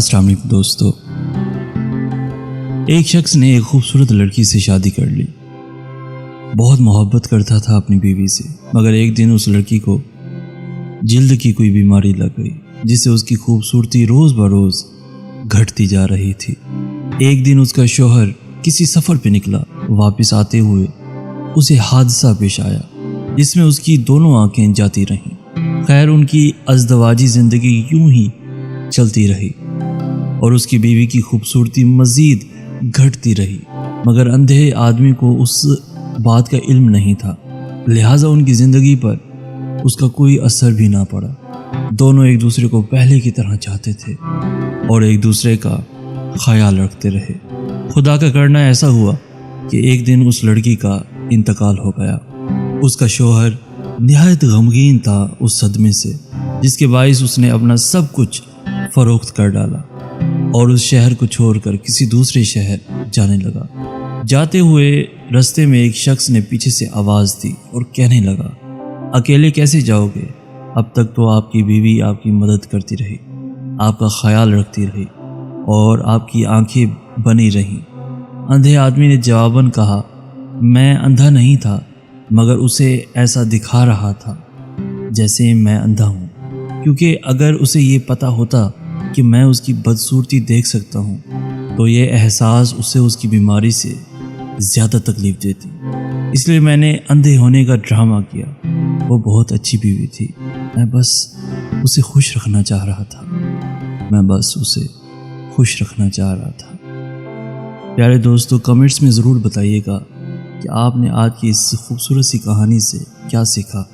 السلام علیکم دوستو، ایک شخص نے ایک خوبصورت لڑکی سے شادی کر لی۔ بہت محبت کرتا تھا اپنی بیوی سے، مگر ایک دن اس لڑکی کو جلد کی کوئی بیماری لگ گئی جس سے اس کی خوبصورتی روز بروز گھٹتی جا رہی تھی۔ ایک دن اس کا شوہر کسی سفر پہ نکلا، واپس آتے ہوئے اسے حادثہ پیش آیا جس میں اس کی دونوں آنکھیں جاتی رہیں۔ خیر، ان کی ازدواجی زندگی یوں ہی چلتی رہی اور اس کی بیوی کی خوبصورتی مزید گھٹتی رہی، مگر اندھے آدمی کو اس بات کا علم نہیں تھا، لہٰذا ان کی زندگی پر اس کا کوئی اثر بھی نہ پڑا۔ دونوں ایک دوسرے کو پہلے کی طرح چاہتے تھے اور ایک دوسرے کا خیال رکھتے رہے۔ خدا کا کرنا ایسا ہوا کہ ایک دن اس لڑکی کا انتقال ہو گیا۔ اس کا شوہر نہایت غمگین تھا اس صدمے سے، جس کے باعث اس نے اپنا سب کچھ فروخت کر ڈالا اور اس شہر کو چھوڑ کر کسی دوسرے شہر جانے لگا۔ جاتے ہوئے رستے میں ایک شخص نے پیچھے سے آواز دی اور کہنے لگا، اکیلے کیسے جاؤ گے؟ اب تک تو آپ کی بیوی آپ کی مدد کرتی رہی، آپ کا خیال رکھتی رہی اور آپ کی آنکھیں بنی رہیں۔ اندھے آدمی نے جواباً کہا، میں اندھا نہیں تھا، مگر اسے ایسا دکھا رہا تھا جیسے میں اندھا ہوں، کیونکہ اگر اسے یہ پتہ ہوتا کہ میں اس کی بدصورتی دیکھ سکتا ہوں تو یہ احساس اسے اس کی بیماری سے زیادہ تکلیف دیتی، اس لیے میں نے اندھے ہونے کا ڈرامہ کیا۔ وہ بہت اچھی بیوی تھی، میں بس اسے خوش رکھنا چاہ رہا تھا، پیارے دوستو، کمنٹس میں ضرور بتائیے گا کہ آپ نے آج کی اس خوبصورت سی کہانی سے کیا سیکھا،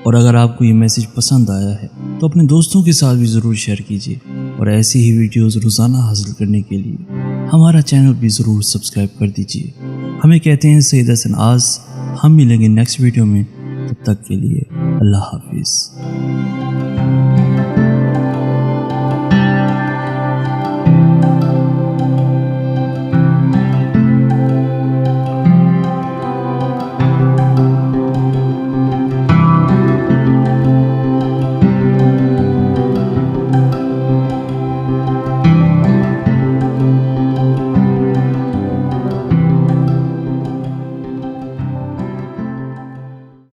اور اگر آپ کو یہ میسیج پسند آیا ہے تو اپنے دوستوں کے ساتھ بھی ضرور شیئر کیجیے، اور ایسی ہی ویڈیوز روزانہ حاصل کرنے کے لیے ہمارا چینل بھی ضرور سبسکرائب کر دیجیے۔ ہمیں کہتے ہیں سید حسن آز، ہم ملیں گے نیکسٹ ویڈیو میں، تب تک کے لیے اللہ حافظ۔